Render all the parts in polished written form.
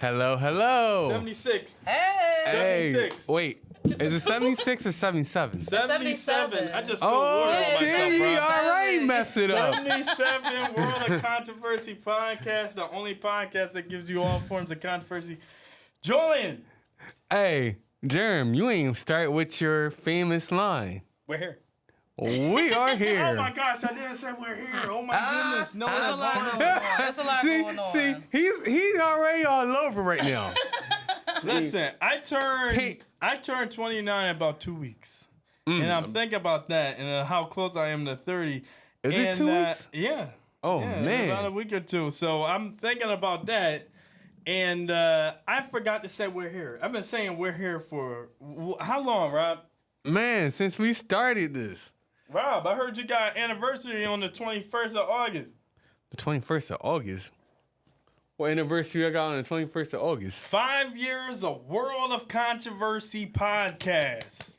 Hello, hello. 76. Hey. 76. Wait, is it 76 or 77? 77. I just put Oh, word on myself, see, bro. you already messed it up. 77 World of Controversy podcast, the only podcast that gives you all forms of controversy. Julian. Hey, Germ, you ain't start with your famous line. We're here. We are here. Oh my gosh, I didn't say we're here. Oh my goodness. No, There's a lot going on. There's a lot going on. See, he's already all over right now. Listen, I turned 29 in about 2 weeks. And I'm thinking about that and how close I am to 30. Is it 2 weeks? Yeah. Oh, Yeah, man. about a week or two. So I'm thinking about that. And I forgot to say we're here. I've been saying we're here for how long, Rob? Man, since we started this. Rob, I heard you got an anniversary on the 21st of August. The 21st of August? What anniversary I got on the 21st of August? 5 years of World of Controversy podcast.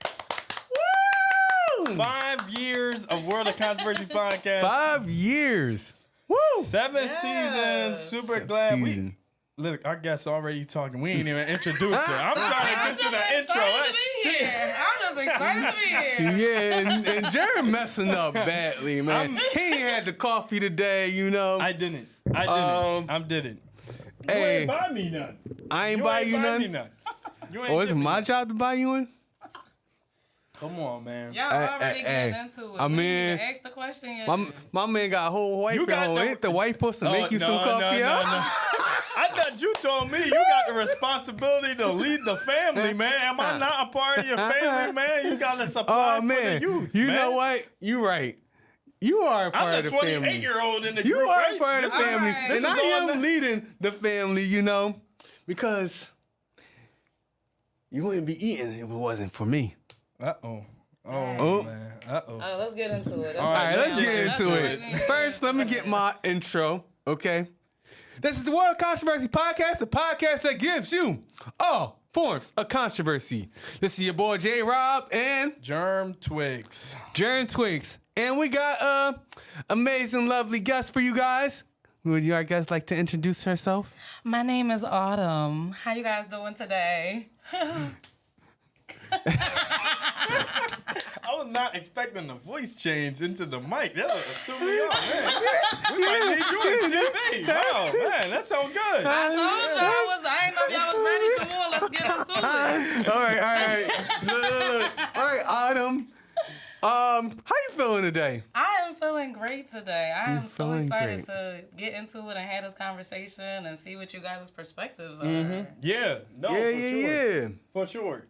Woo! 5 years of World of Controversy podcast. 5 years. Woo! 7 Yes. seasons. Super glad Season. Look, our guest's already talking. We ain't even introduced her. I'm trying to I'm get to just the intro. excited to be here. I'm just excited to be here. Yeah, and Jared messing up badly, man. He ain't had the coffee today, you know. I didn't. I didn't. You Hey, ain't buy me none. I ain't buy you me none. none. You ain't Oh, it's give me my none. job to buy you one? Come on, man. Y'all already getting into it. I We mean, didn't even ask the question yet. My man got a whole wife You at got home. the- Ain't the wife supposed to make you some coffee? I thought you told me you got the responsibility to lead the family, man. Am I not a part of your family, man? You got to supply Oh, for man. the youth, You man. know what? You right. You are a part I'm of the the family. 28-year-old in the You group, are right? a part of the This is- family. Alright. And This I is all am the- leading the family, you know, because you wouldn't be eating if it wasn't for me. Uh-oh. Oh. Oh, man. Uh-oh. Oh, let's get into it. All right, let's get That's into what it. we need. First, let me get my intro, okay? This is the World Controversy Podcast, the podcast that gives you all forms of controversy. This is your boy J. Rob and Germ Twigs. Jaron Twigs. And we got amazing, lovely guest for you guys. Would you guys like to introduce herself? My name is Autumn. How you guys doing today? I was not expecting the voice change into the mic. That threw me off, man. We might need you on TV. Wow, man, that sounds good. I told y'all I ain't know if y'all was ready. Come on, let's get into it. All right. Look. All right, Autumn. How you feeling today? I am feeling great today. I am so feeling excited great. to get into it and have this conversation and see what you guys' perspectives are. Yeah, no, Yeah, for yeah, sure. yeah. For sure.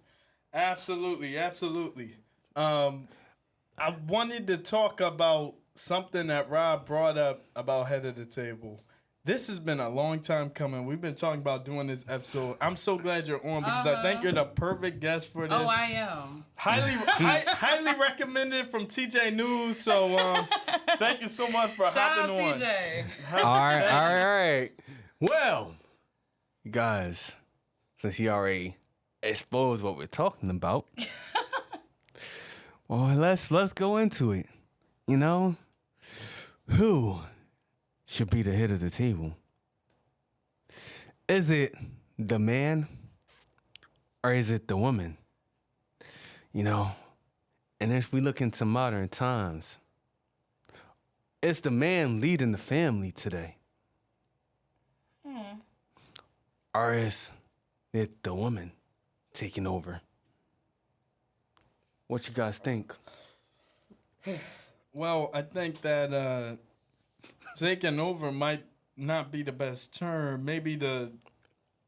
Absolutely, absolutely. I wanted to talk about something that Rob brought up about head of the table. This has been a long time coming. We've been talking about doing this episode. I'm so glad you're on because I think you're the perfect guest for this. Oh, I am. Highly recommended from TJ News. So thank you so much for Shout out hopping on. TJ. All right. Well, guys, since you already exposed what we're talking about, well, let's go into it. You know, who should be the head of the table? Is it the man or is it the woman? You know, and if we look into modern times, it's the man leading the family today. Or is it the woman taking over? What you guys think? Well, I think that taking over might not be the best term. Maybe the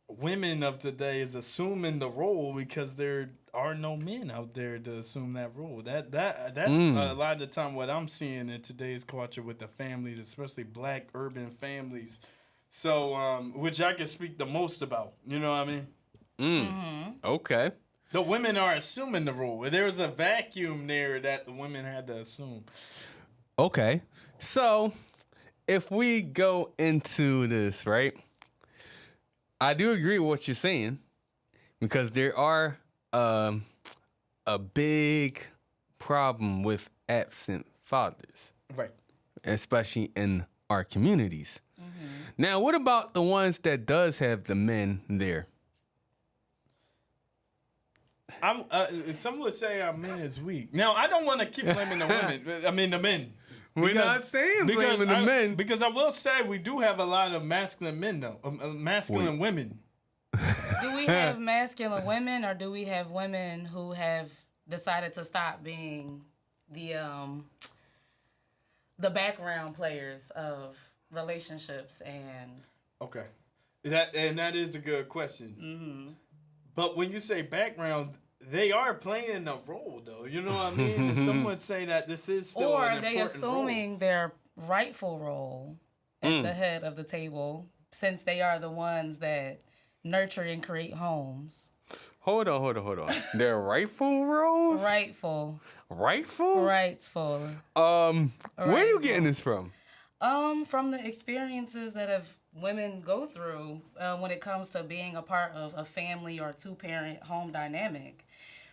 women of today is assuming the role because there are no men out there to assume that role. That's a lot of the time what I'm seeing in today's culture with the families, especially black urban families. So, which I can speak the most about. You know what I mean? Okay. The women are assuming the role. There was a vacuum there that the women had to assume. Okay. So, if we go into this, right, I do agree with what you're saying because there are a big problem with absent fathers, Right. especially in our communities. Now, what about the ones that does have the men there? Some would say our men is weak. Now, I don't want to keep blaming the women. I mean, the men. We're not saying blaming the men. Because I will say we do have a lot of masculine men, though. Masculine women. Do we have masculine women, or do we have women who have decided to stop being the background players of relationships and? Okay, that is a good question. Mm-hmm. But when you say background, they are playing a role, though. You know what I mean? Some would say that this is still or an are they important assuming role. their rightful role at the head of the table, since they are the ones that nurture and create homes? Hold on. Their rightful roles? Rightful. Rightful? Rightful. Where are you getting this from? From the experiences that women go through when it comes to being a part of a family or two-parent home dynamic.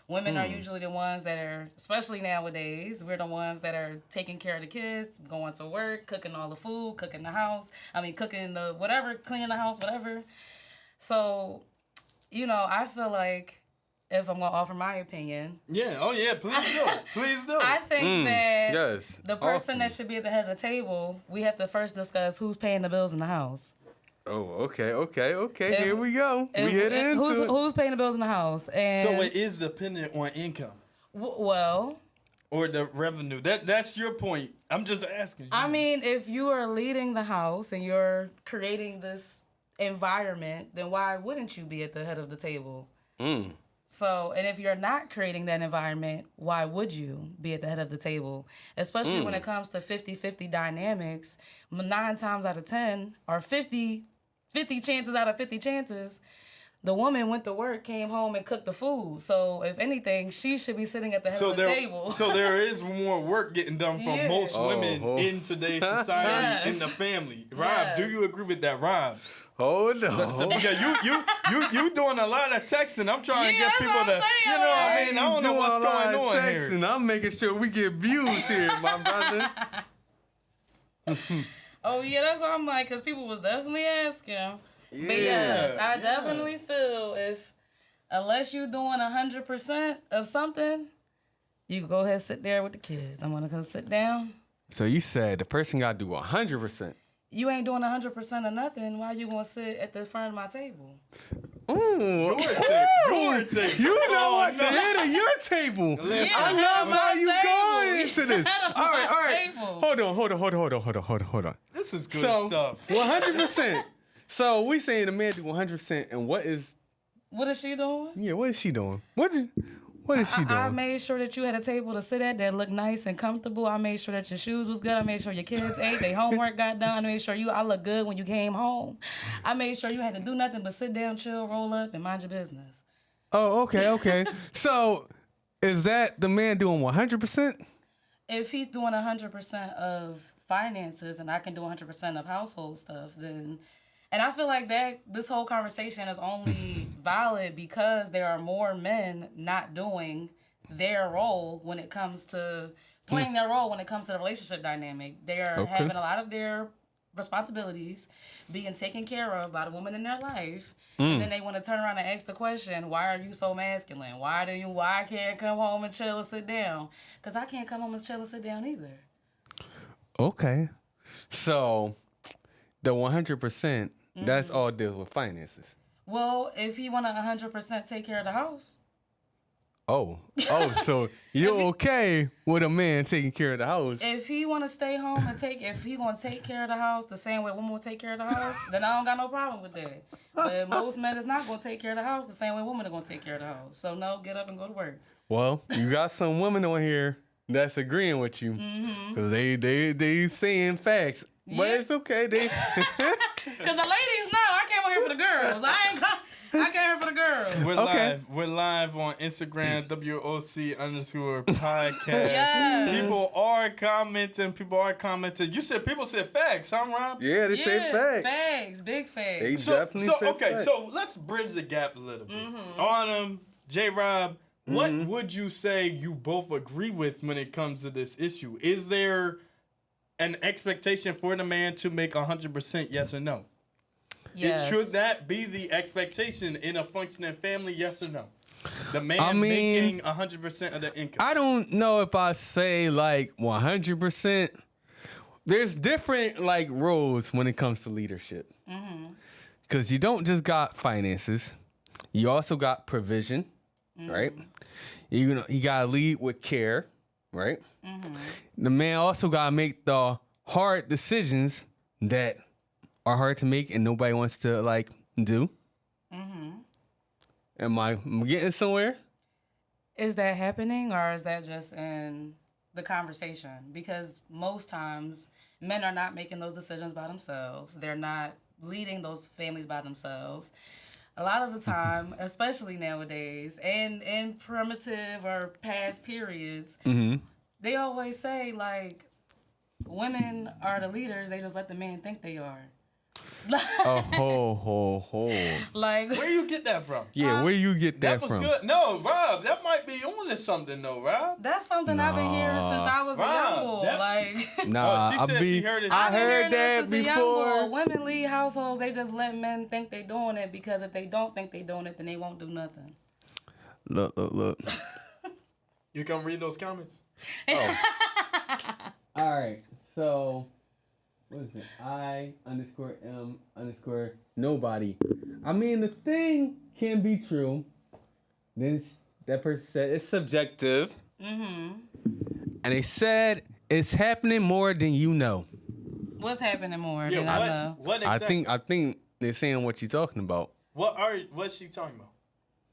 Women are usually the ones that are, especially nowadays, we're the ones that are taking care of the kids, going to work, cooking all the food, cooking the house. cooking the whatever, cleaning the house, whatever. So, I feel like, if I'm going to offer my opinion. Yeah, oh yeah, please do. Please do. I think that yes, the person that should be at the head of the table, we have to first discuss who's paying the bills in the house. Oh, okay. Here we go. We hit into it. Who's paying the bills in the house? And So it is dependent on income well, or the revenue. That's your point. I'm just asking. I mean, if you are leading the house and you're creating this environment, then why wouldn't you be at the head of the table? So, and if you're not creating that environment, why would you be at the head of the table? Especially when it comes to 50-50 dynamics, 9 times out of 10, or 50 chances out of 50 chances, the woman went to work, came home, and cooked the food. So, if anything, she should be sitting at the head of the table. So there is more work getting done from most women in today's society in the family. Rob, do you agree with that, Rob? Hold on. So because you doing a lot of texting. I'm trying to get people to, I don't know what's going on here. I'm making sure we get views here, my brother. Oh, yeah, that's what I'm like, because people was definitely asking. Yeah. But yes, I definitely feel unless you're doing 100% of something, you can go ahead and sit there with the kids. I'm going to go sit down. So you said the person got to do 100%. You ain't doing 100% of nothing. Why you going to sit at the front of my table? Ooh. Your table. You know what? The head of your table. I love how you going into this. All right. Hold on. This is good stuff. 100%. So we saying the man do 100%, and what is she doing? Yeah, what is she doing? What is she doing? I made sure that you had a table to sit at that looked nice and comfortable. I made sure that your shoes was good. I made sure your kids ate, their homework got done. I made sure I looked good when you came home. I made sure you had to do nothing but sit down, chill, roll up, and mind your business. Oh, okay. So is that the man doing 100%? If he's doing 100% of finances and I can do 100% of household stuff, then... And I feel like that this whole conversation is only valid because there are more men not doing their role when it comes to playing their role when it comes to the relationship dynamic. They are having a lot of their responsibilities being taken care of by the woman in their life. And then they want to turn around and ask the question, why are you so masculine? Why I can't come home and chill and sit down? Because I can't come home and chill and sit down either. Okay. So the 100%, that's all deals with finances. Well, if he want to 100% take care of the house. Oh, so you're okay with a man taking care of the house? If he want to stay home and if he gonna take care of the house the same way women will take care of the house, then I don't got no problem with that. But most men is not gonna take care of the house the same way women are gonna take care of the house. So no, get up and go to work. Well, you got some women on here that's agreeing with you because they saying facts. But it's okay. Because the ladies know I came on here for the girls. I came here for the girls. We're live on Instagram, WOC_podcast. Yeah. People are commenting. You said people said facts, huh, Rob? Yeah, they say facts. Facts, big facts. They definitely say facts. So let's bridge the gap a little bit. Autumn, J-Rob, what would you say you both agree with when it comes to this issue? Is there an expectation for the man to make 100% yes or no? Yes. Should that be the expectation in a functioning family? Yes or no? The man I mean, making 100% of the income. I don't know if I say like 100%. There's different like roles when it comes to leadership. Because you don't just got finances, you also got provision, right? You know, you gotta lead with care, right? The man also gotta make the hard decisions that are hard to make and nobody wants to like do. Am I getting somewhere? Is that happening, or is that just in the conversation? Because most times men are not making those decisions by themselves. They're not leading those families by themselves. A lot of the time, especially nowadays, and in primitive or past periods, they always say, like, women are the leaders, they just let the man think they are. Like, Where you get that from? Yeah, where you get that, That was from? good. No, Rob, that might be on to something though, Rob. that's something I've been hearing since I was a Wow, young boy. that- Like, Nah, she said she heard it. I I've been heard hearing this that since a young boy. before. Women lead households, they just let men think they doing it, because if they don't think they doing it, then they won't do nothing. Look. You can read those comments. All right, so what is it? I_M_nobody. I mean, the thing can be true. Then that person said it's subjective. And they said it's happening more than you know. What's happening more Yeah, than I know? what exactly? I think they're saying what you're talking about. What's she talking about?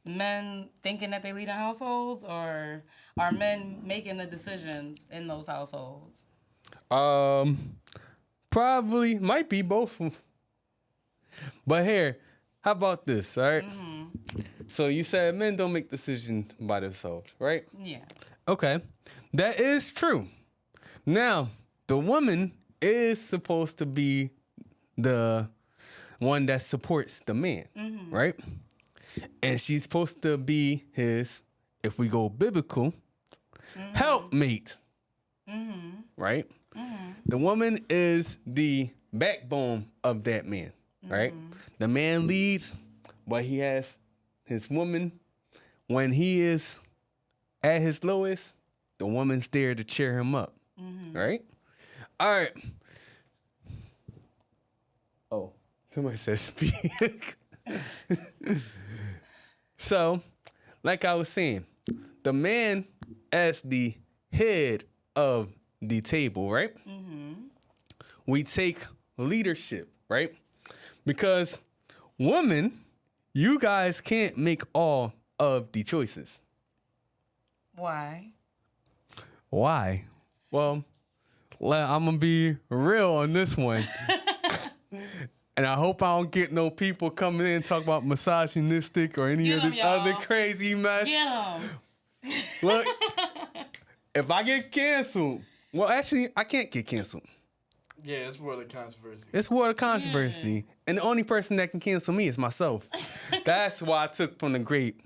Men thinking that they lead in households, or are men making the decisions in those households? Probably might be both. But here, how about this? All right. So you said men don't make decisions by themselves, right? Yeah. Okay, that is true. Now, the woman is supposed to be the one that supports the man, right? And she's supposed to be his, if we go biblical, helpmate, right? The woman is the backbone of that man, right? The man leads, but he has his woman. When he is at his lowest, the woman's there to cheer him up, right? All right. Oh, somebody said speak. So, like I was saying, the man as the head of the table, right? We take leadership, right? Because women, you guys can't make all of the choices. Why? Why? Well, I'm gonna be real on this one. And I hope I don't get no people coming in and talk about misogynistic or any Get of 'em, this y'all. other crazy mess. Get 'em. Look, if I get canceled, well, actually, I can't get canceled. Yeah, it's world of controversy. It's world of controversy. And the only person that can cancel me is myself. That's why I took from the great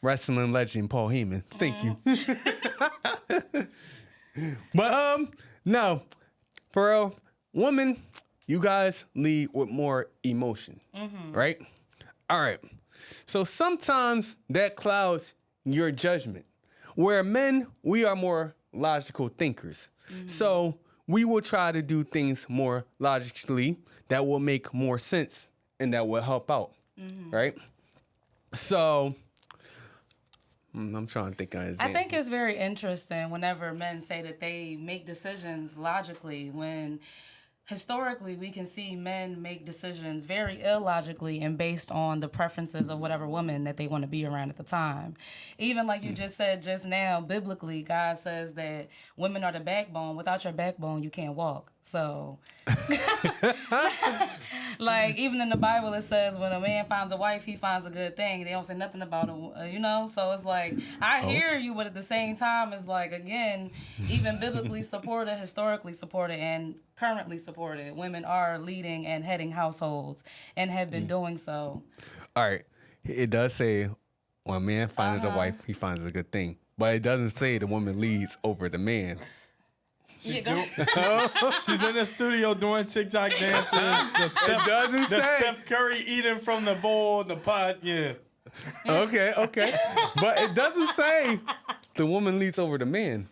wrestling legend Paul Heyman. Thank you. But no, for real, women, you guys lead with more emotion, right? All right. So sometimes that clouds your judgment. Where men, we are more logical thinkers. So we will try to do things more logically that will make more sense and that will help out, right? So I'm trying to think of an I example. think it's very interesting whenever men say that they make decisions logically, when historically we can see men make decisions very illogically and based on the preferences of whatever woman that they want to be around at the time. Even like you just said just now, biblically, God says that women are the backbone. Without your backbone, you can't walk. So, like, even in the Bible, it says when a man finds a wife, he finds a good thing. They don't say nothing about it, you know? So it's like, I hear you, but at the same time, it's like, again, even biblically supported, historically supported, and currently supported, women are leading and heading households and have been doing so. All right. It does say when a man finds a wife, he finds a good thing. But it doesn't say the woman leads over the man. She's in the studio doing TikTok dances. The doesn't say. Steph Curry eating from the bowl, the pot. Yeah. Okay. But it doesn't say the woman leads over the man.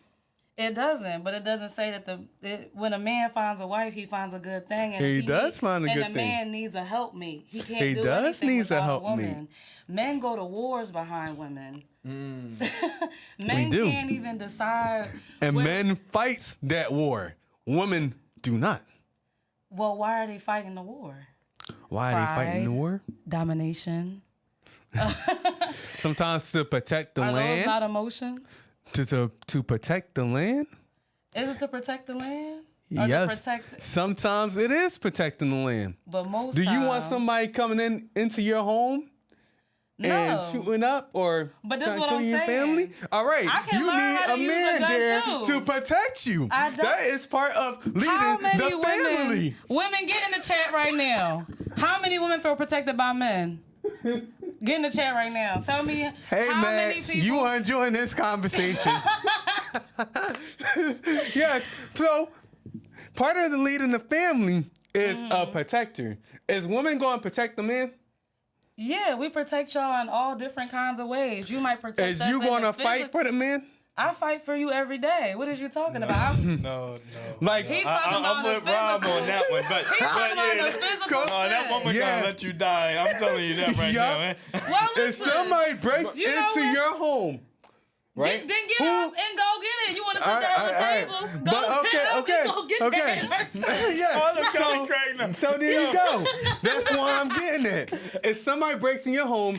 It doesn't, but it doesn't say that when a man finds a wife, he finds a good thing. And He does find a good And the thing. man needs a helpmate. He can't He do does anything needs a without a helpmate. woman. Men go to wars behind women. Men We do. can't even decide. And men fights that war. Women do not. Well, why are they fighting the war? Why are they fighting the Pride. war? Domination. Sometimes to protect the Are those land. not emotions? To protect the land? Is it to protect the land? Or to Yes. protect, Sometimes it is protecting the land. but most Do you want times- somebody coming into your home and No. shooting up or But this trying is to what kill I'm your saying. family? All right, I can you learn need how to a use a man gun there too. to protect you. I don't- That is part of leading How many the family. women get in the chat right now? How many women feel protected by men? Get in the chat right now. Tell me Hey, how many Max, people. you are enjoying this conversation. Yes. So, part of the leading the family is a protector. Is women going to protect the man? Yeah, we protect y'all in all different kinds of ways. You might protect Is us you in going the to fight for the man? I fight for you every day. What is you talking about? No. Like, He talking about I'm the with Rob physical. on that one, but He talking about yeah, the physical no, that woman Yeah. gonna let you die. I'm telling you that right Yup. now, man. Well, if listen. somebody breaks You know into what? your home, right? Then get Who- up and go get it. You want to sit there on the table? Go But get up and go get okay. that person. Yeah. Oh, look how he cracked up. So there you go. That's why I'm getting at. If somebody breaks in your home,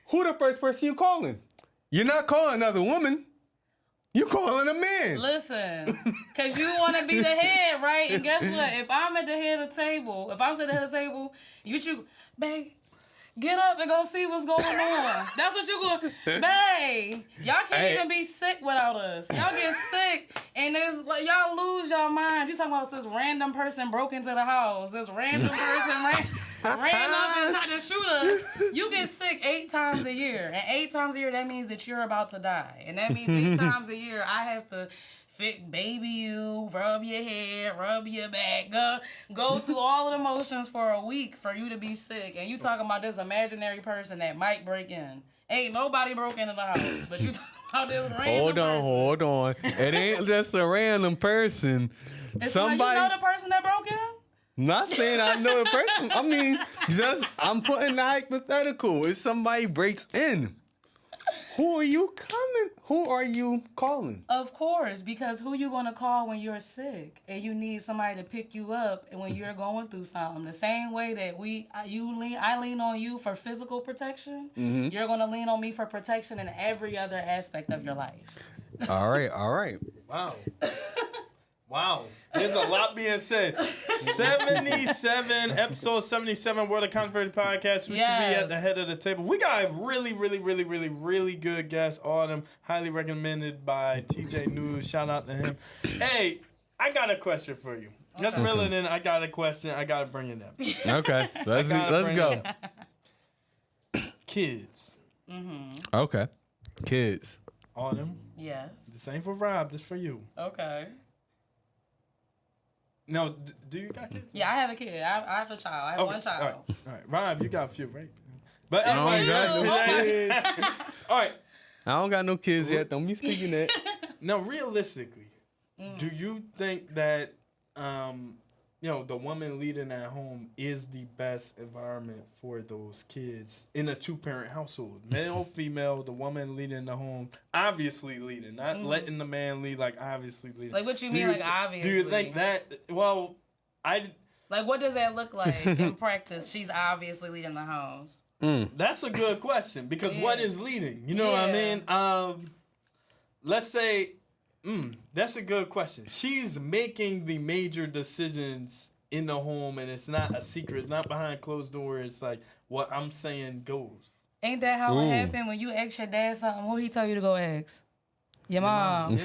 who the first person you calling? You're not calling another woman. You calling a man. Listen, because you want to be the head, right? And guess what? If I'm at the head of the table, if I'm sitting at the head of the table, babe, get up and go see what's going on. That's what you going, babe. Y'all can't Hey. even be sick without us. Y'all get sick, and it's like y'all lose your mind. You talking about this random person broke into the house, this random person ran up and tried to shoot us. You get sick 8 times a year, and 8 times a year that means that you're about to die, and that means 8 times a year I have to baby you, rub your head, rub your back, go through all of the motions for a week for you to be sick, and you talking about this imaginary person that might break in. Ain't nobody broke into the house, but you talking about this random person. Hold on. It ain't just a random person. It's Somebody. like, you know the person that broke in? Not saying I know the person. I mean, I'm putting the hypothetical. If somebody breaks in, who are you calling? Of course, because who you gonna call when you're sick and you need somebody to pick you up and when you're going through something? The same way that I lean on you for physical protection, you're gonna lean on me for protection in every other aspect of your life. All right. Wow. There's a lot being said. 77, episode 77, World of Controversy Podcast. We should be at the head of the table. We got a really good guest, Autumn. Highly recommended by TJ News. Shout out to him. Hey, I got a question for you. Just reeling in, I got a question. I got to bring it up. Okay. Let's go. Kids. Okay. Kids. Autumn. Yes. This ain't for Rob. This for you. Okay. No, do you got kids? Yeah, I have a kid. I have a child. I have one child. All right. Rob, you got a few, right? But I don't got no kids. All right. I don't got no kids yet. Don't be speaking that. Now, realistically, do you think that the woman leading at home is the best environment for those kids in a 2-parent household? Male, female, the woman leading the home, obviously leading, not letting the man lead, like obviously leading. Like what you mean, like obviously? Do you think that? Well, Like what does that look like in practice? She's obviously leading the house. That's a good question because what is leading? You know what I mean? Let's say, that's a good question. She's making the major decisions in the home, and it's not a secret. It's not behind closed doors. It's like what I'm saying goes. Ain't that how it happened when you ask your dad something? What he tell you to go ask? Your mom.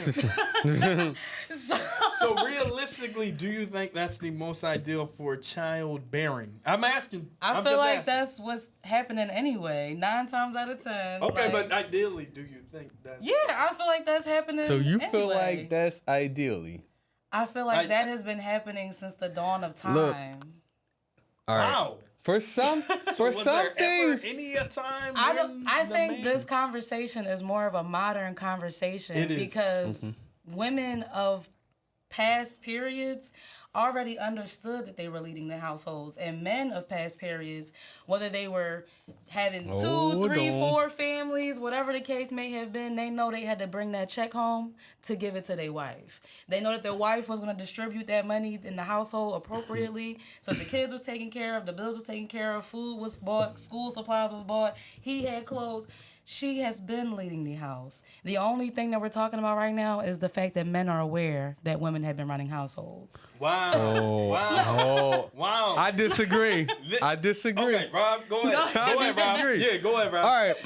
So realistically, do you think that's the most ideal for childbearing? I'm asking. I feel like that's what's happening anyway. 9 times out of 10. Okay, like, but ideally, do you think that's... Yeah, I feel like that's happening. So you feel anyway. like that's ideally? I feel like that has been happening since the dawn of time. Look, all right. Wow. For some Was there things, ever any a time? I think this conversation is more of a modern conversation It is. because women of past periods already understood that they were leading their households, and men of past periods, whether they were having two, three, four families, whatever the case may have been, they know they had to bring that check home to give it to their wife. They know that their wife was going to distribute that money in the household appropriately, so the kids was taken care of, the bills was taken care of, food was bought, school supplies was bought, he had clothes. She has been leading the house. The only thing that we're talking about right now is the fact that men are aware that women have been running households. Wow. Wow. Wow. I disagree. Okay, Rob, go ahead. Go ahead, Rob. Yeah, go ahead, Rob. All right.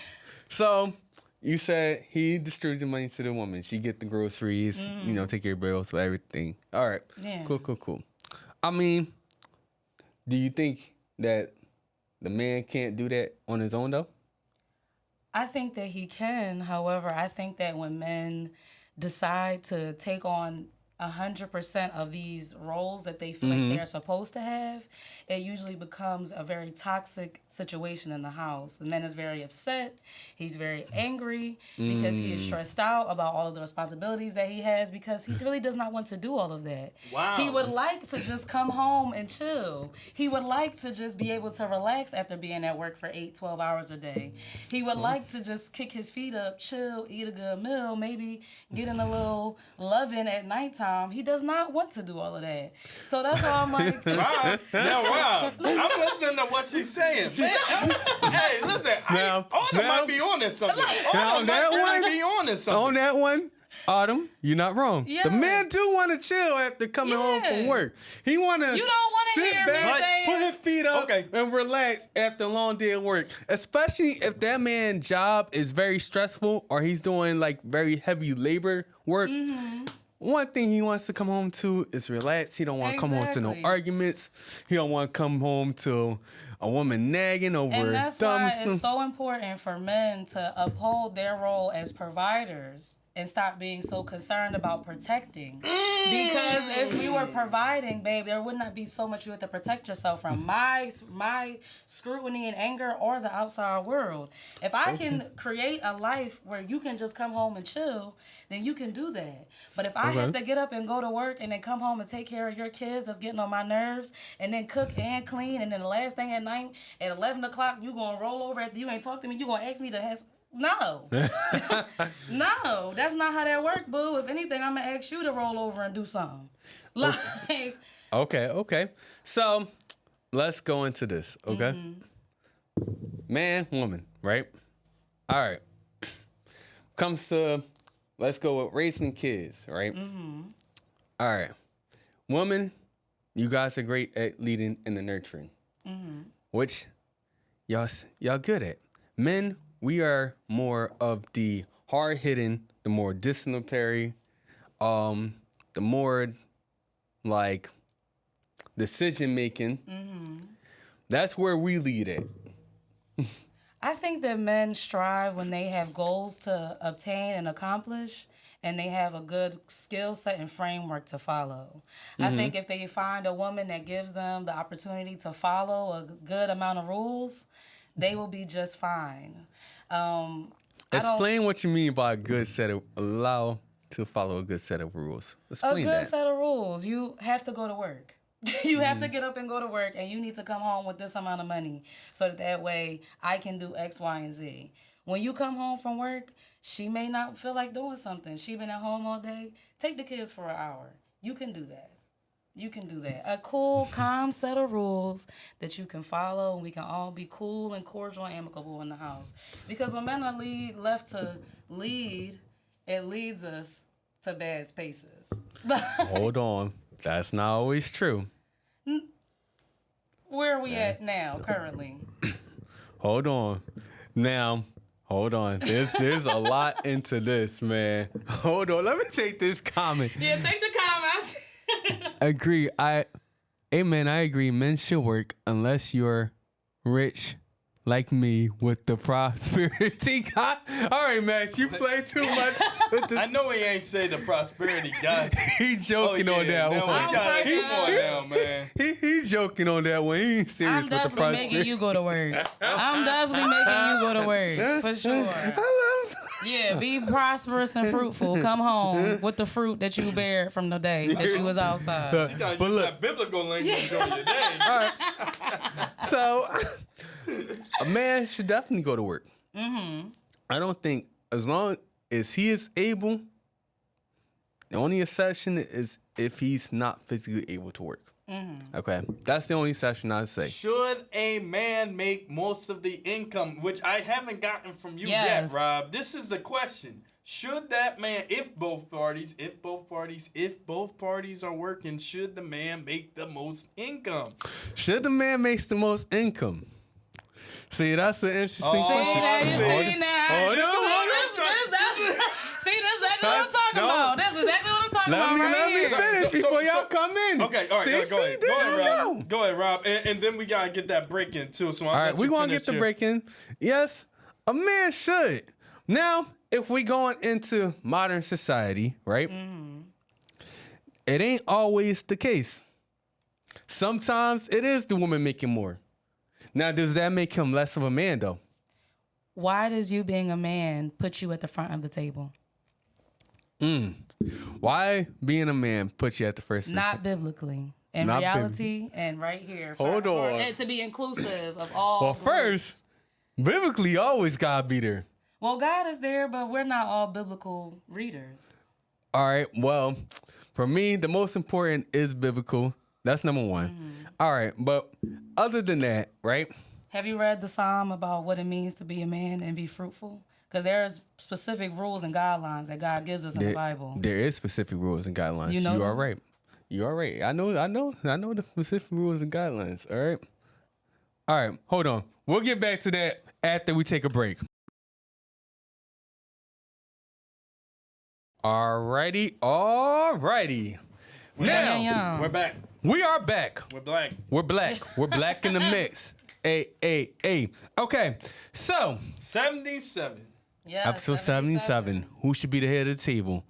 So you said he distributed money to the woman. She get the groceries, take care of bills, everything. All right. Yeah. Cool. I mean, do you think that the man can't do that on his own though? I think that he can. However, I think that when men decide to take on 100% of these roles that they feel like they're supposed to have, it usually becomes a very toxic situation in the house. The man is very upset. He's very angry because he is stressed out about all of the responsibilities that he has because he really does not want to do all of that. Wow. He would like to just come home and chill. He would like to just be able to relax after being at work for 8, 12 hours a day. He would like to just kick his feet up, chill, eat a good meal, maybe get in a little loving at nighttime. He does not want to do all of that. So that's why I'm like, Rob, I'm listening to what she's saying. Hey, listen, Autumn might be on this something. Autumn might really be on this something. On that one, Autumn, you're not wrong. Yeah. The man do want to chill after coming home from work. He want to you don't want to sit hear me back, say put his feet up, Okay. and relax after a long day of work. Especially if that man's job is very stressful or he's doing like very heavy labor work. One thing he wants to come home to is relax. He don't want to come home to no Exactly. arguments. He don't want to come home to a woman nagging over and that's dumb why stuff. it's so important for men to uphold their role as providers and stop being so concerned about protecting. Because if you were providing, babe, there would not be so much you have to protect yourself from my scrutiny and anger or the outside world. If I can create a life where you can just come home and chill, then you can do that. But if I have to get up and go to work and then come home and take care of your kids that's getting on my nerves and then cook and clean and then the last thing at night at 11 o'clock you going to roll over after you ain't talk to me, you going to ask me to have... No. No, that's not how that work, boo. If anything, I'm going to ask you to roll over and do something. Like... Okay. So let's go into this, okay? Man, woman, right? All right. Comes to, let's go with raising kids, right? All right. Woman, you guys are great at leading and the nurturing, which y'all good at. Men, we are more of the hard-hitting, the more disciplinary, the more like decision-making. That's where we lead at. I think that men strive when they have goals to obtain and accomplish, and they have a good skill set and framework to follow. I think if they find a woman that gives them the opportunity to follow a good amount of rules, they will be just fine. Explain what you mean by a good set of, allow to follow a good set of rules. Explain A good that. set of rules. You have to go to work. You have to get up and go to work, and you need to come home with this amount of money so that way I can do X, Y, and Z. When you come home from work, she may not feel like doing something. She been at home all day. Take the kids for an hour. You can do that. You can do that. A cool, calm set of rules that you can follow, and we can all be cool and cordial and amicable in the house. Because when men are left to lead, it leads us to bad spaces. Hold on. That's not always true. Where are we at now, currently? Hold on. Now, hold on. There's a lot into this, man. Hold on. Let me take this comment. Yeah, take the comments. Agree. I agree. Men should work unless you're rich like me with the prosperity God. All right, Max, you play too much with this. I know he ain't say the prosperity gospel. He joking on that now one. We gotta I'm come on now, man. He joking on that one. He ain't serious I'm with the definitely prosperity. making you go to work. I'm definitely making you go to work for sure. Yeah, be prosperous and fruitful. Come home with the fruit that you bear from the day that you was outside. You gotta But use look- that biblical language on your name. All right. So, a man should definitely go to work. Mm-hmm. I don't think, as long as he is able, the only exception is if he's not physically able to work. Mm-hmm. Okay, that's the only exception I'd say. Should a man make most of the income, which I haven't gotten from you Yes. yet, Rob? This is the question. Should that man, if both parties are working, should the man make the most income? Should the man makes the most income? See, that's an interesting Oh, See, question. now you see. see now. Oh, no, See, this is exactly what I'm talking no. about. This is exactly what I'm talking about Let right me here. finish So- before so- y'all come in. Okay, all right, See, go ahead. see, Go ahead, there you Rob. go. Go ahead, Rob. And then we got to get that break in, too. So All right, we're going to get the break in. Yes, a man should. Now, if we going into modern society, right, it ain't always the case. Sometimes it is the woman making more. Now, does that make him less of a man, though? Why does you being a man put you at the front of the table? Why being a man put you at the first Not biblically. In Not reality, and right here. For, Hold on. For it to be inclusive of all. Well, groups. first, biblically, always God be there. Well, God is there, but we're not all biblical readers. All right. Well, for me, the most important is biblical. That's number one. All right. But other than that, right? Have you read the Psalm about what it means to be a man and be fruitful? Because there's specific rules and guidelines that God gives us in the Bible. There is specific rules and guidelines. You know You are them? right. You are right. I know the specific rules and guidelines. All right. All right. Hold on. We'll get back to that after we take a break. Alrighty. Now, Yeah. We're back. we are back. We're black. We're black. We're black in the mix. Hey. Okay. So, 77. Yeah, episode 77. Who should be the head of the table?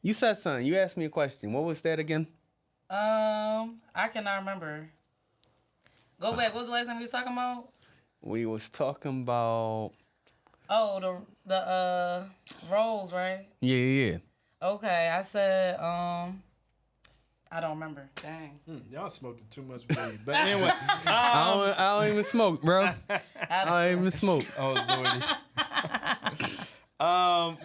You said something. You asked me a question. What was that again? I cannot remember. Go back. What was the last time we was talking about? We was talking about Oh, the roles, right? yeah. Okay, I said I don't remember. Dang. Y'all smoking too much weed. But anyway. I don't even smoke, bro. I don't even smoke. Oh, Lordy.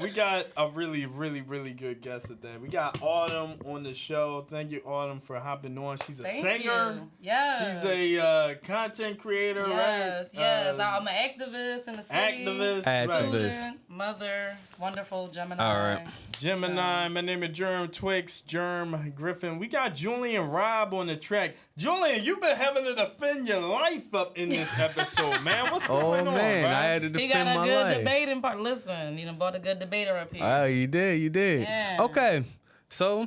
We got a really, really, really good guest today. We got Autumn on the show. Thank you, Autumn, for hopping on. She's a Thank singer. you. Yes. She's a content creator, Yes, right? yes. I'm an activist in the city. Activist. Activist. Student, mother, wonderful Gemini. All right. Gemini. My name is Germ Twix, Germ Griffin. We got Julian Rob on the track. Julian, you've been having to defend your life up in this episode, man. What's Oh going on, man, Rob? I had to He defend got a my good life. debating part. Listen, you done brought a good debater up here. Oh, you did. Yeah. Okay, so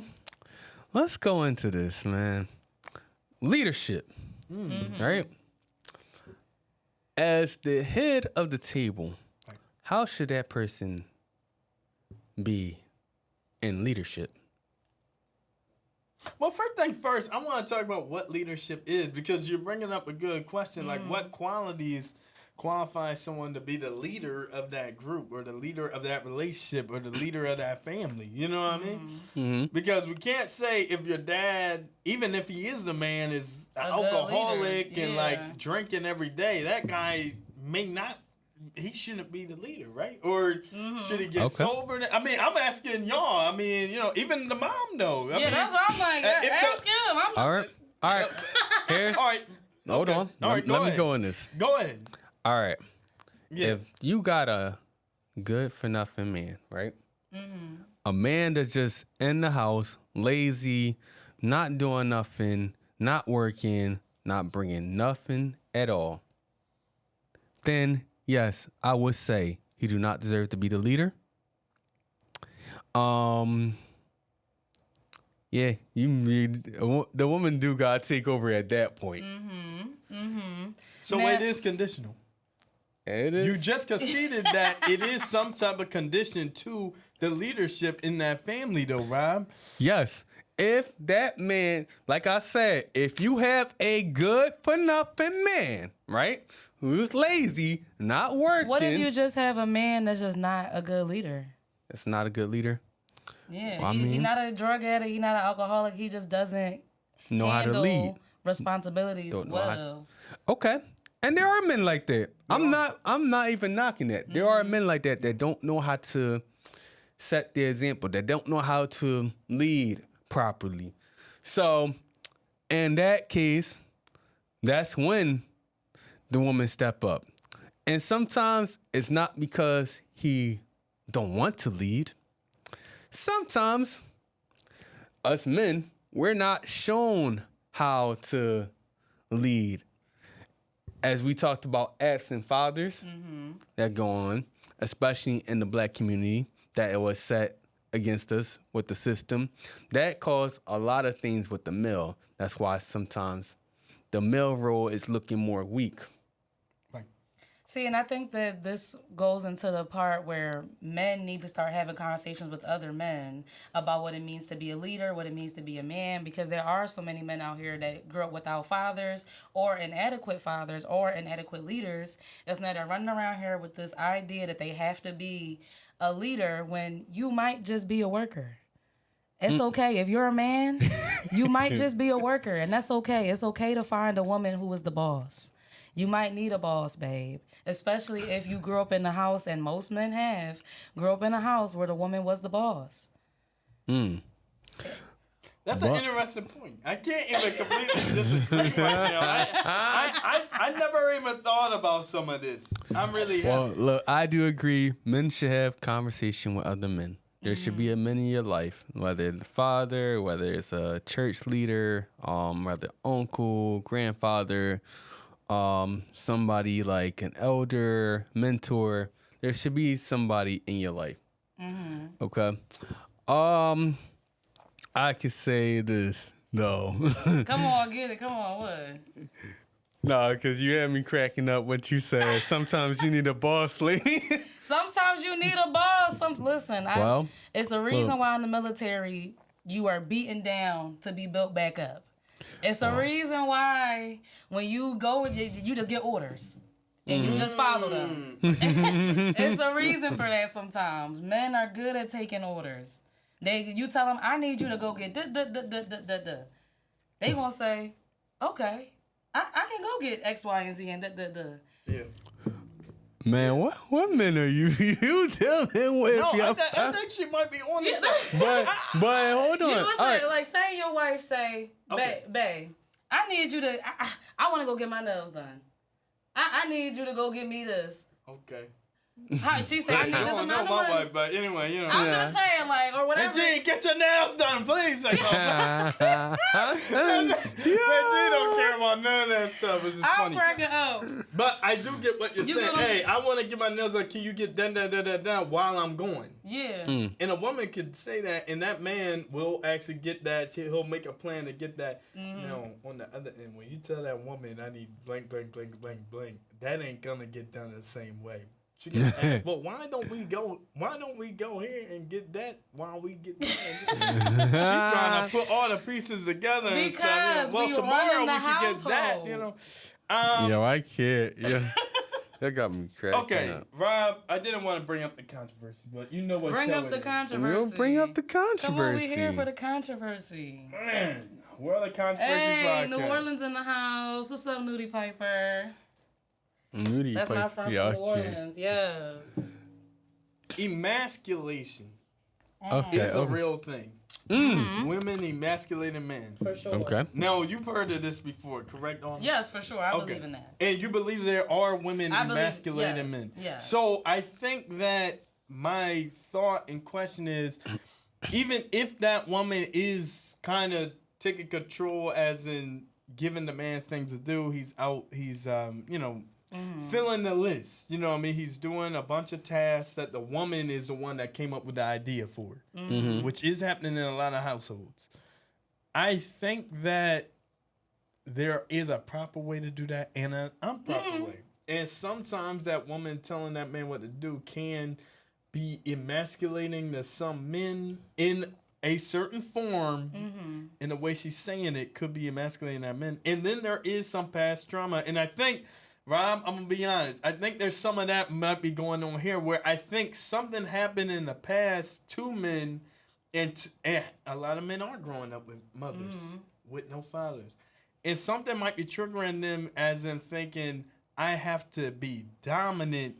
let's go into this, man. Leadership, right? As the head of the table, how should that person be in leadership? Well, first thing first, I want to talk about what leadership is because you're bringing up a good question. Like, what qualities qualify someone to be the leader of that group or the leader of that relationship or the leader of that family? You know what I mean? Mm-hmm. Because we can't say if your dad, even if he is the man, is an A good alcoholic leader, and yeah. like drinking every day, that guy may not. He shouldn't be the leader, right? Or should he get Okay. sober? I mean, I'm asking y'all. I mean, you know, even the mom knows. I yeah, mean, that's what I'm like. if the- Ask him. I'm All right. Here, all right. hold okay. on. All right, Let me ahead. go in this. Go ahead. All right. Yeah. If you got a good for nothing man, right? A man that's just in the house, lazy, not doing nothing, not working, not bringing nothing at all, then yes, I would say he do not deserve to be the leader. Yeah, the woman do gotta take over at that point. So Now- it is conditional. It is. You just conceded that it is some type of condition to the leadership in that family, though, Rob. Yes. If that man, like I said, if you have a good for nothing man, right, who's lazy, not working, What if you just have a man that's just not a good leader? it's not a good leader. Yeah, I he's mean- not a drug addict. He's not an alcoholic. He just doesn't Know how to handle lead. responsibilities Don't know how- well. Okay. And there are men like that. I'm not even knocking that. There are men like that don't know how to set the example, that don't know how to lead properly. So in that case, that's when the woman step up. And sometimes it's not because he don't want to lead. Sometimes us men, we're not shown how to lead. As we talked about absent fathers that go on, especially in the black community, that it was set against us with the system, that caused a lot of things with the male. That's why sometimes the male role is looking more weak. See, and I think that this goes into the part where men need to start having conversations with other men about what it means to be a leader, what it means to be a man, because there are so many men out here that grew up without fathers or inadequate fathers or inadequate leaders. That's now they're running around here with this idea that they have to be a leader when you might just be a worker. It's okay. If you're a man, you might just be a worker, and that's okay. It's okay to find a woman who is the boss. You might need a boss, babe, especially if you grew up in the house, and most men have, grew up in a house where the woman was the boss. That's an interesting point. I can't even completely disagree right now. I never even thought about some of this. I'm really happy. Well, look, I do agree. Men should have conversation with other men. There should be a man in your life, whether it's a father, whether it's a church leader, whether uncle, grandfather, somebody like an elder, mentor. There should be somebody in your life. Okay. I could say this though. Come on, get it. Come on, what? No, because you had me cracking up what you said. Sometimes you need a boss lady. Sometimes you need a boss. Well, It's a reason why in the military you are beaten down to be built back up. It's a reason why when you go, you just get orders. And you just follow them. It's a reason for that sometimes. Men are good at taking orders. You tell them, I need you to go get da. They gonna say, okay, I can go get X, Y, and Z and da. Yeah. man, what men are you? You dealing with? No, yo? I think she might be on it. But hold on. You would All say, right. like, say your wife say, Okay. babe, I need you to, I want to go get my nails done. I need you to go get me this. Okay. Hi, she said, I need I this don't amount know of my money. wife, but anyway, you know. I'm just saying, like, or whatever. Reggie, get your nails done, please. Like, Reggie don't care about none of that stuff. It's just I'm funny. cracking up. But I do get what you're You saying. get what I'm- Hey, I want to get my nails done. Can you get done while I'm going? Yeah. And a woman could say that, and that man will actually get that. He'll make a plan to get that. Now, on the other end, when you tell that woman, I need blank, blank, blank, blank, blank, that ain't gonna get done the same way. She can ask, well, why don't we go here and get that while we get that? She's trying to put all the pieces together and stuff. Because Well, we tomorrow run we the can get that, household. you know. Yo, I can't. Yeah, that got me cracking Okay, up. Rob, I didn't want to bring up the controversy, but you know what Bring show up it the is. controversy. We'll bring up the Come controversy. over here for the controversy. Man, World of Controversy Hey, podcast. New Orleans in the house. What's up, Nudie Piper? Nudie That's my Piper. friend Yeah, from New okay. Orleans. Yes. Emasculation Okay. is a okay. real thing. Women emasculating men. For sure. Okay. No, you've heard of this before, correct? On Yes, for sure. I Okay. believe in that. And you believe there are women I believe- emasculating yes, men. yes. So I think that my thought and question is, even if that woman is kind of taking control, as in giving the man things to do, he's out, he's filling the list. You know what I mean? He's doing a bunch of tasks that the woman is the one that came up with the idea for, which is happening in a lot of households. I think that there is a proper way to do that and an improper way. And sometimes that woman telling that man what to do can be emasculating to some men in a certain form. In the way she's saying it could be emasculating that men. And then there is some past trauma. And I think, Rob, I'm going to be honest, I think there's some of that might be going on here where I think something happened in the past to men, and a lot of men are growing up with mothers with no fathers. And something might be triggering them as in thinking, I have to be dominant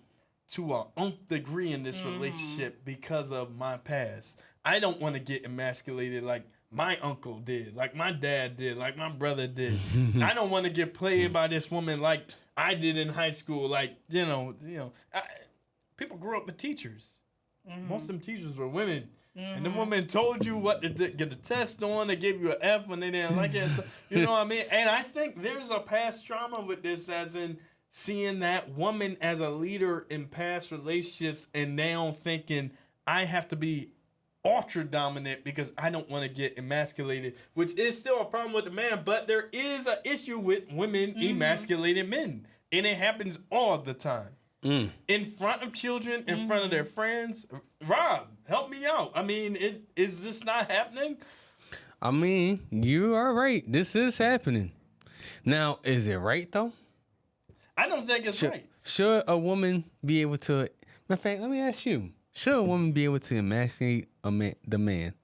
to a nth degree in this relationship because of my past. I don't want to get emasculated like my uncle did, like my dad did, like my brother did. I don't want to get played by this woman like I did in high school. Like, people grew up with teachers. Most of them teachers were women. And the woman told you what to get the test on. They gave you an F when they didn't like it. So, you know what I mean? And I think there's a past trauma with this, as in seeing that woman as a leader in past relationships and now thinking, I have to be ultra dominant because I don't want to get emasculated, which is still a problem with the man, but there is an issue with women emasculating men. And it happens all the time. In front of children, in front of their friends. Rob, help me out. I mean, is this not happening? I mean, you are right. This is happening. Now, is it right, though? I don't think it's right. Should a woman be able to... Matter of fact, let me ask you. Should a woman be able to emasculate the man?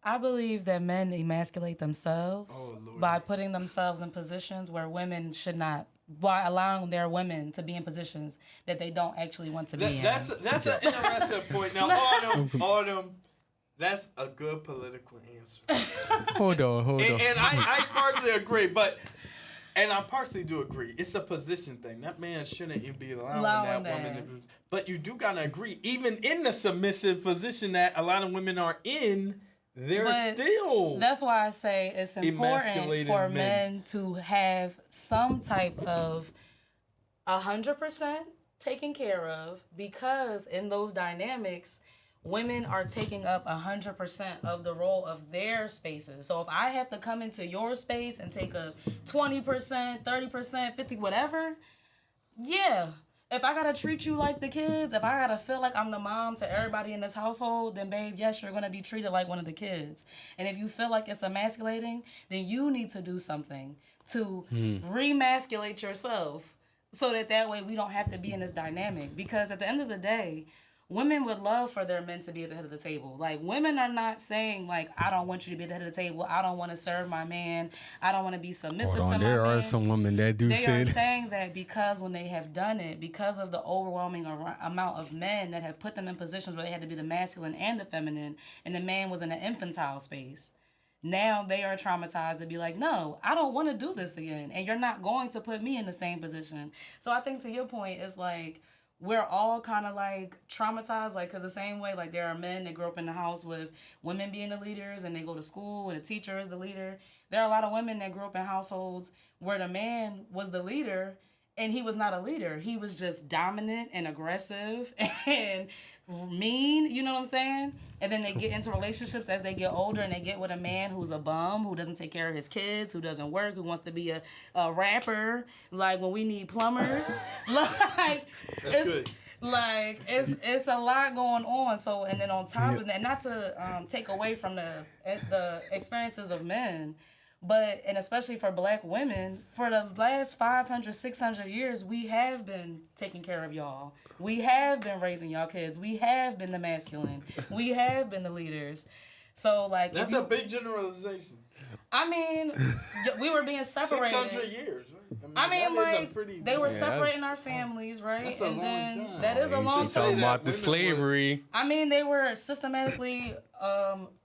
I believe that men emasculate themselves by putting themselves in positions where women should not, by allowing their women to be in positions that they don't actually want to be in. That's an interesting point. Now, Autumn, that's a good political answer. Hold on. And I partially agree, and I partially do agree. It's a position thing. That man shouldn't even be allowing that woman to. But you do gotta agree, even in the submissive position that a lot of women are in, they're still. That's why I say it's important for men to have some type of 100% taken care of, because in those dynamics, women are taking up 100% of the role of their spaces. So if I have to come into your space and take a 20%, 30%, 50, whatever, yeah. If I gotta treat you like the kids, if I gotta feel like I'm the mom to everybody in this household, then babe, yes, you're gonna be treated like one of the kids. And if you feel like it's emasculating, then you need to do something to remasculate yourself so that way we don't have to be in this dynamic. Because at the end of the day, women would love for their men to be at the head of the table. Like, women are not saying, like, I don't want you to be at the head of the table. I don't want to serve my man. I don't want to be submissive to my man. There are some women that do say that. They are saying that because when they have done it, because of the overwhelming amount of men that have put them in positions where they had to be the masculine and the feminine, and the man was in an infantile space. Now they are traumatized to be like, no, I don't want to do this again. And you're not going to put me in the same position. So I think to your point, it's like, we're all kind of like traumatized, like, because the same way, like, there are men that grew up in the house with women being the leaders and they go to school and the teacher is the leader. There are a lot of women that grew up in households where the man was the leader and he was not a leader. He was just dominant and aggressive and mean, you know what I'm saying? And then they get into relationships as they get older and they get with a man who's a bum, who doesn't take care of his kids, who doesn't work, who wants to be a rapper, like when we need plumbers. Like, that's good. Like, it's a lot going on. So, and then on top of that, not to take away from the experiences of men, but, and especially for black women, for the last 500, 600 years, we have been taking care of y'all. We have been raising y'all kids. We have been the masculine. We have been the leaders. So, like... That's a big generalization. I mean, we were being separated. 600 years, right? I mean, like, they were separating our families, right? That's a long time. That is a long time. Talking about the slavery. I mean, they were systematically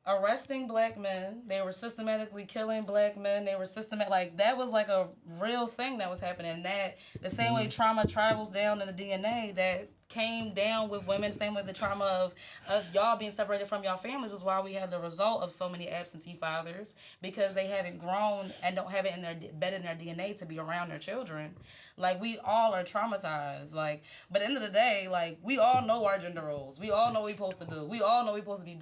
arresting black men. They were systematically killing black men. They were like, that was like a real thing that was happening. That the same way trauma travels down in the DNA, that came down with women, same way the trauma of y'all being separated from y'all families is why we have the result of so many absentee fathers, because they haven't grown and don't have it in their embedded in their DNA to be around their children. Like, we all are traumatized. Like, but at the end of the day, like, we all know our gender roles. We all know what we're supposed to do. We all know we're supposed to be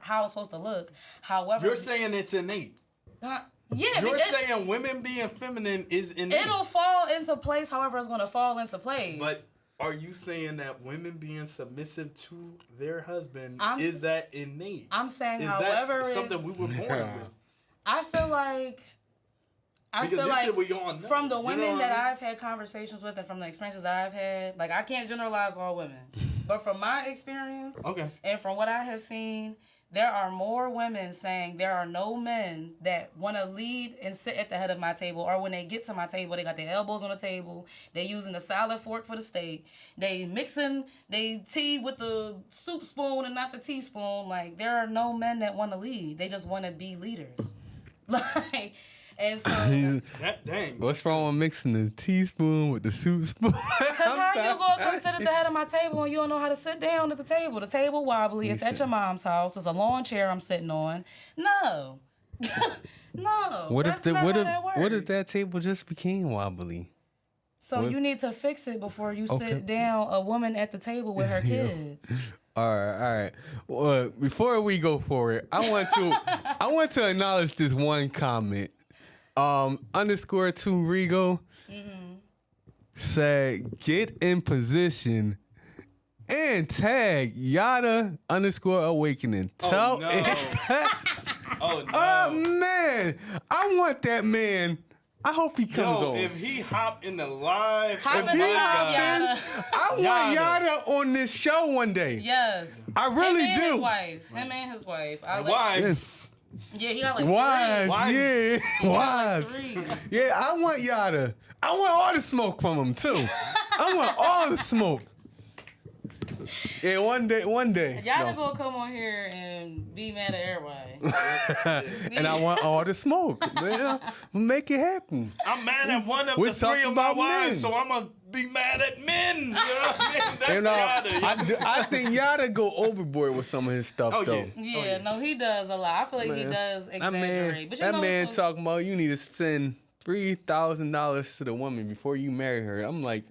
how it's supposed to look. However, you're saying it's innate. Yeah, You're saying women being feminine is innate. It'll fall into place however it's going to fall into place. But are you saying that women being submissive to their husband is that innate? I'm saying is however that something we were born with? I feel like from the women that I've had conversations with and from the experiences that I've had, like I can't generalize all women, but from my experience, and from what I have seen, there are more women saying there are no men that want to lead and sit at the head of my table, or when they get to my table, they got their elbows on the table, they using the salad fork for the steak, they mixing they tea with the soup spoon and not the teaspoon. Like, there are no men that want to lead. They just want to be leaders. Like, and so dang. What's wrong with mixing the teaspoon with the soup spoon? Because how you gonna come sit at the head of my table and you don't know how to sit down at the table? The table wobbly. It's at your mom's house. It's a lawn chair I'm sitting on. No. No. What if what if that table just became wobbly? So you need to fix it before you sit down a woman at the table with her kids. All right. Well, before we go forward, I want to acknowledge this one comment. _2 Rigo said, get in position and tag Yada _awakening. Oh, no. Oh, no. Oh, man. I want that man. I hope he comes on. If he hop in the live, I want Yada on this show one day. Yes. I really do. Him and his wife. Wives. Yeah, he got like wives. three. Wives. Yeah, I want Yada. I want all the smoke from him too. I want all the smoke. Yeah, one day. Y'all gonna come on here and be mad at everybody. And I want all the smoke. Man, make it happen. I'm mad at one of the three of my wives, so I'm gonna be mad at men. You know what I mean? That's Yada. I think Yada go overboard with some of his stuff though. Yeah, no, he does a lot. I feel like he does exaggerate. But that man talking about you need to send $3,000 to the woman before you marry her. I'm like,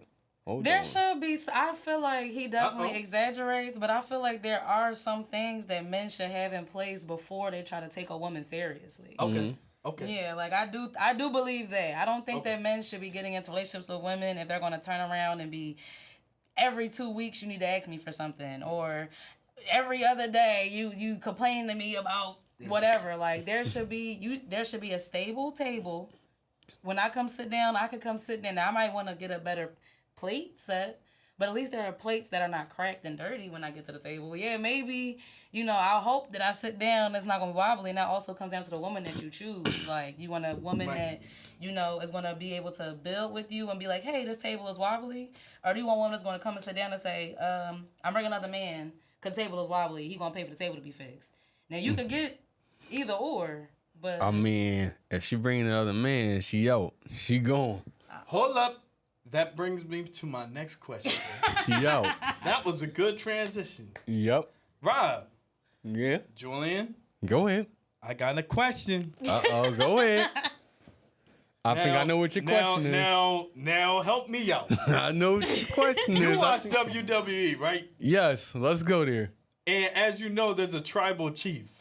there should be. I feel like he definitely exaggerates, but I feel like there are some things that men should have in place before they try to take a woman seriously. Okay. Okay. Yeah, like I do believe that. I don't think that men should be getting into relationships with women if they're going to turn around and be every 2 weeks you need to ask me for something, or every other day you complain to me about whatever. Like there should be a stable table. When I come sit down, I could come sit down. Now, I might want to get a better plate set, but at least there are plates that are not cracked and dirty when I get to the table. Yeah, maybe, I'll hope that I sit down, it's not going to be wobbly, and that also comes down to the woman that you choose. Like, you want a woman that, is going to be able to build with you and be like, hey, this table is wobbly? Or do you want a woman that's going to come and sit down and say, I'm bringing another man because the table is wobbly, he going to pay for the table to be fixed. Now, you could get either or, but... I mean, if she bring another man, she out. She gone. Hold up. That brings me to my next question. She out. That was a good transition. Yep. Rob. Yeah. Julian. Go ahead. I got a question. Uh-oh, go ahead. I think I know what your question is. Now help me out. I know what your question is. You watch WWE, right? Yes, let's go there. And as you know, there's a tribal chief.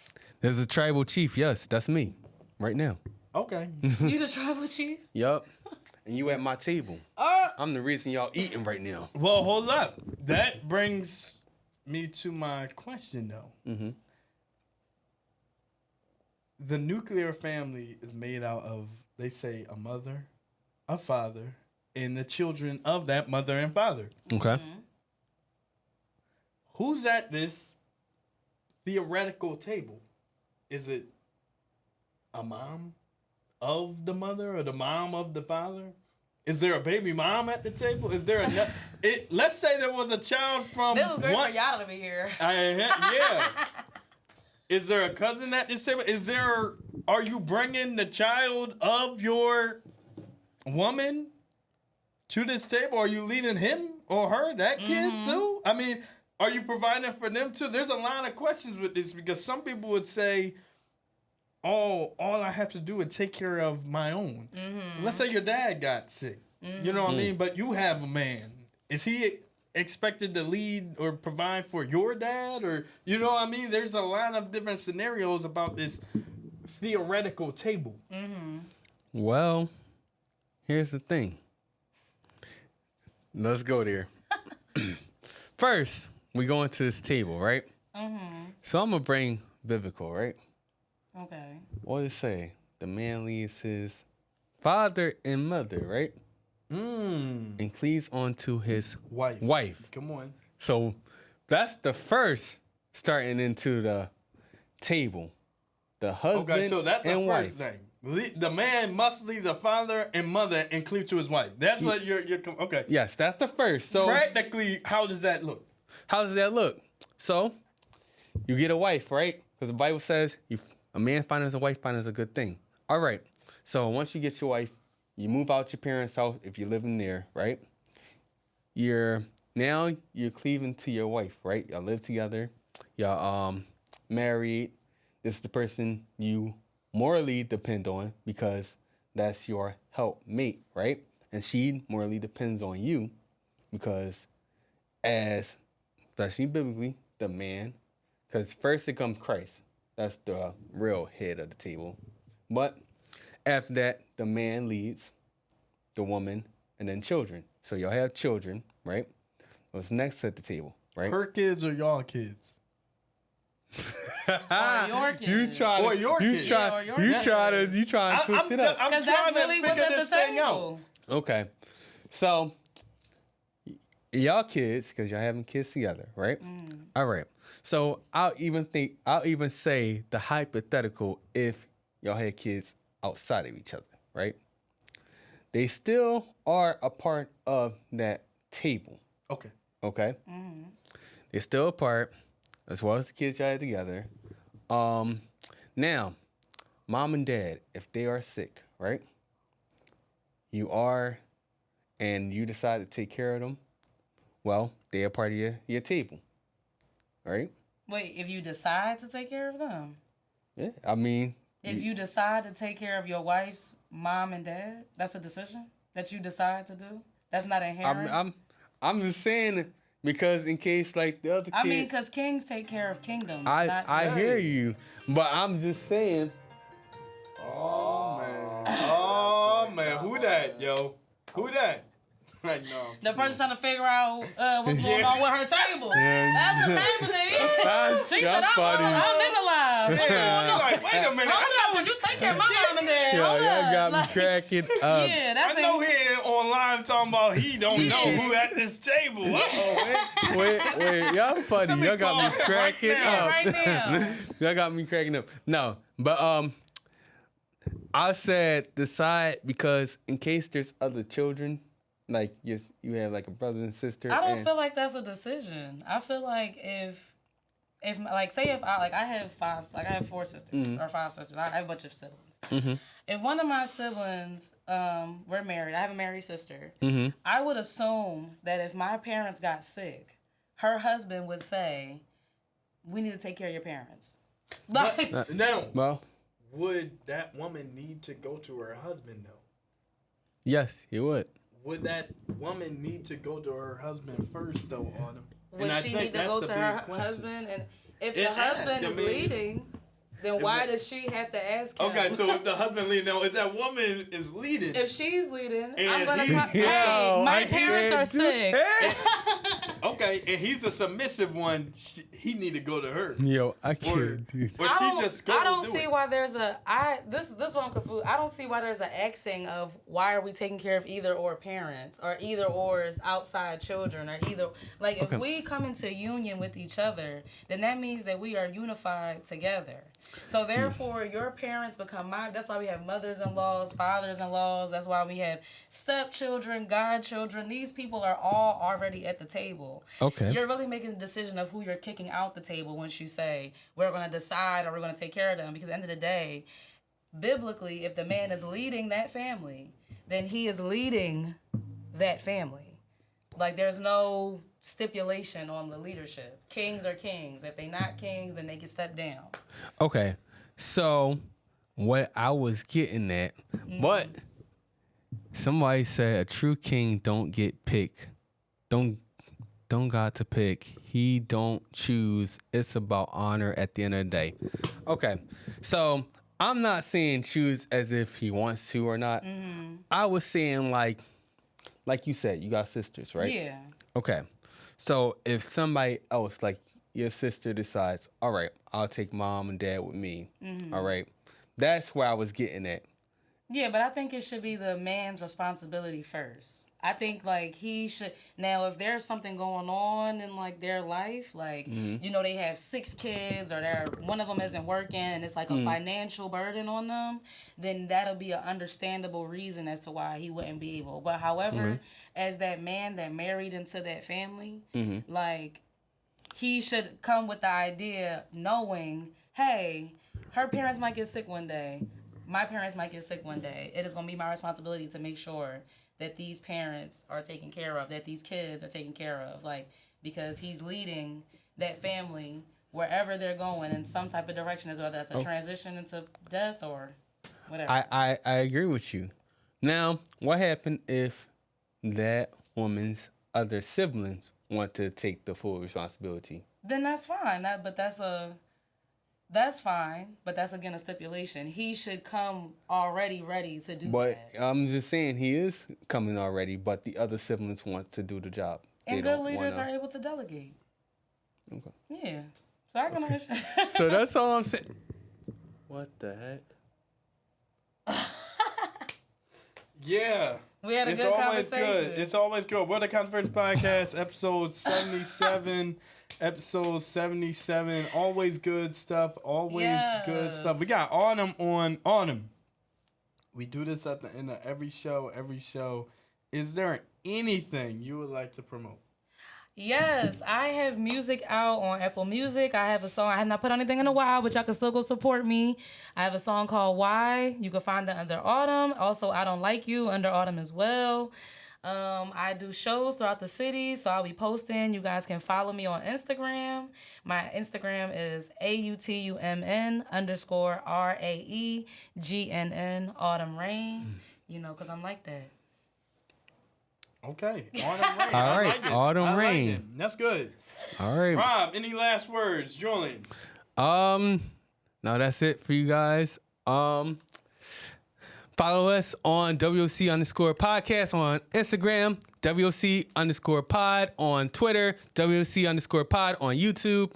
There's a tribal chief. Yes, that's me right now. Okay. You the tribal chief? Yup. And you at my table. I'm the reason y'all eating right now. Well, hold up. That brings me to my question, though. Mm-hmm. The nuclear family is made out of, they say, a mother, a father, and the children of that mother and father. Okay. Mm-hmm. Who's at this theoretical table? Is it a mom of the mother or the mom of the father? Is there a baby mom at the table? Is there let's say there was a child from this was great for y'all to be here. Yeah. Is there a cousin at this table? Are you bringing the child of your woman to this table? Are you leading him or her, that kid too? I mean, are you providing for them too? There's a line of questions with this because some people would say, all I have to do is take care of my own. Mm-hmm. Let's say your dad got sick. Mm-hmm. You know what I mean? But you have a man. Is he expected to lead or provide for your dad? Or, you know what I mean? There's a lot of different scenarios about this theoretical table? Well, here's the thing. Let's go there. First, we go into this table, right? So I'm going to bring biblical, right? Okay. What does it say? The man leaves his father and mother, right? And cleaves onto his wife. Come on. So that's the first starting into the table. The husband Okay, so that's the and first wife. thing. The man must leave the father and mother and cleave to his wife. That's what you're okay. Yes, that's the first. So Practically, how does that look? how does that look? So you get a wife, right? Because the Bible says a man finds a wife finds a good thing. All right. So once you get your wife, you move out your parents' house if you're living there, right? You're cleaving to your wife, right? Y'all live together. Y'all married. This is the person you morally depend on because that's your helpmate, right? And she morally depends on you because especially biblically, the man, because first it comes Christ. That's the real head of the table. But after that, the man leads, the woman, and then children. So y'all have children, right? What's next at the table, right? Her kids or y'all kids? Or your kids. You try to twist it up. I'm Because trying that's to really what's figure at the this thing out. table. Okay. So y'all kids, because y'all having kids together, right? All right. So I'll even say the hypothetical if y'all had kids outside of each other, right? They still are a part of that table. Okay. Okay. They're still a part, as well as the kids y'all had together. Now, mom and dad, if they are sick, right? And you decide to take care of them, well, they are part of your table, right? Wait, if you decide to take care of them? Yeah, I mean. If you decide to take care of your wife's mom and dad, that's a decision that you decide to do? That's not inherent? I'm just saying because in case like the other kids. I mean, because kings take care of kingdoms. I hear you, but I'm just saying. Oh man, who that, yo? Who that? Like no. The person trying to figure out what's going on with her table. That's what's happening. She said, I'm in the live. What's going on? Like, wait a minute. Hold up, did you take care of my mom and dad? Yo, Hold y'all up. got me Like, cracking up. Yeah, that's I know he ain't on live talking about he don't know who at this table. Wait, y'all funny. Y'all got me cracking up. right now. Y'all got me cracking up. No, but I said decide because in case there's other children, like you have like a brother and sister. I don't feel like that's a decision. I feel like if like say if I have four sisters or five sisters. I have a bunch of siblings. If one of my siblings were married, I have a married sister. I would assume that if my parents got sick, her husband would say, "We need to take care of your parents." Like, Now, would that woman need to go to her husband though? Yes, he would. Would that woman need to go to her husband first though, Autumn? would she need to go to her husband? And if the husband is leading, then why does she have to ask him? Okay, so if the husband leading, now if that woman is leading, If she's leading, I'm And gonna he's- come. Hey, my parents are sick. okay, and he's a submissive one, he need to go to her. Yo, I can't do Or she just go I don't do see it. why there's this one I'm confused. I don't see why there's an Xing of why are we taking care of either or parents or either or's outside children or either like if we come into union with each other, then that means that we are unified together. So therefore your parents become that's why we have mothers-in-laws, fathers-in-laws, that's why we have stepchildren, godchildren. These people are all already at the table. Okay. You're really making a decision of who you're kicking out the table once you say we're going to decide or we're going to take care of them, because at the end of the day, biblically, if the man is leading that family, then he is leading that family. Like there's no stipulation on the leadership. Kings are kings. If they're not kings, then they can step down. Okay, so what I was getting at, but somebody said a true king don't get picked. Don't got to pick. He don't choose. It's about honor at the end of the day. Okay, so I'm not saying choose as if he wants to or not. I was saying like you said, you got sisters, right? Yeah. Okay. So if somebody else, like your sister, decides, all right, I'll take mom and dad with me. All right. That's where I was getting at. Yeah, but I think it should be the man's responsibility first. I think like he should now if there's something going on in like their life, like you know they have 6 kids or one of them isn't working and it's like a financial burden on them, then that'll be an understandable reason as to why he wouldn't be able. But however, as that man that married into that family, like he should come with the idea knowing, hey, her parents might get sick one day. My parents might get sick one day. It is going to be my responsibility to make sure that these parents are taken care of, that these kids are taken care of, like, because he's leading that family wherever they're going in some type of direction, whether that's a transition into death or whatever. I agree with you. Now, what happened if that woman's other siblings want to take the full responsibility? Then that's fine. That's fine, but that's again a stipulation. He should come already ready to do But that. I'm just saying he is coming already, but the other siblings want to do the job. And good leaders are able to delegate. Okay. Yeah. So I can understand. So that's all I'm saying. What the heck? Yeah. We had a It's good always conversation. good. It's always good. What a Controversy Podcast, episode 77. Episode 77. Always good stuff. Always good stuff. We got Autumn on Autumn. We do this at the end of every show. Is there anything you would like to promote? Yes, I have music out on Apple Music. I have a song. I have not put anything in a while, but y'all can still go support me. I have a song called Why. You can find that under Autumn. Also, I Don't Like You under Autumn as well. I do shows throughout the city, so I'll be posting. You guys can follow me on Instagram. My Instagram is AUTUMN_RAEGNN Autumn Rain. You know, because I'm like that. Okay. Autumn Rain. All I right. like it. Autumn I like Rain. it. That's good. All right. Rob, any last words? Julian. No, that's it for you guys. Follow us on WC_podcast on Instagram, WC_pod on Twitter, WC_pod on YouTube.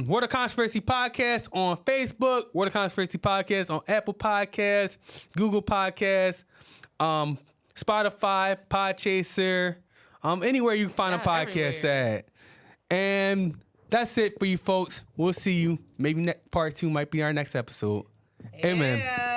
Word of Controversy Podcast on Facebook, Word of Controversy Podcast on Apple Podcasts, Google Podcasts, Spotify, Podchaser, anywhere you can find a podcast everywhere. at. And that's it for you folks. We'll see you. Maybe part 2 might be our next episode. Amen. Yeah.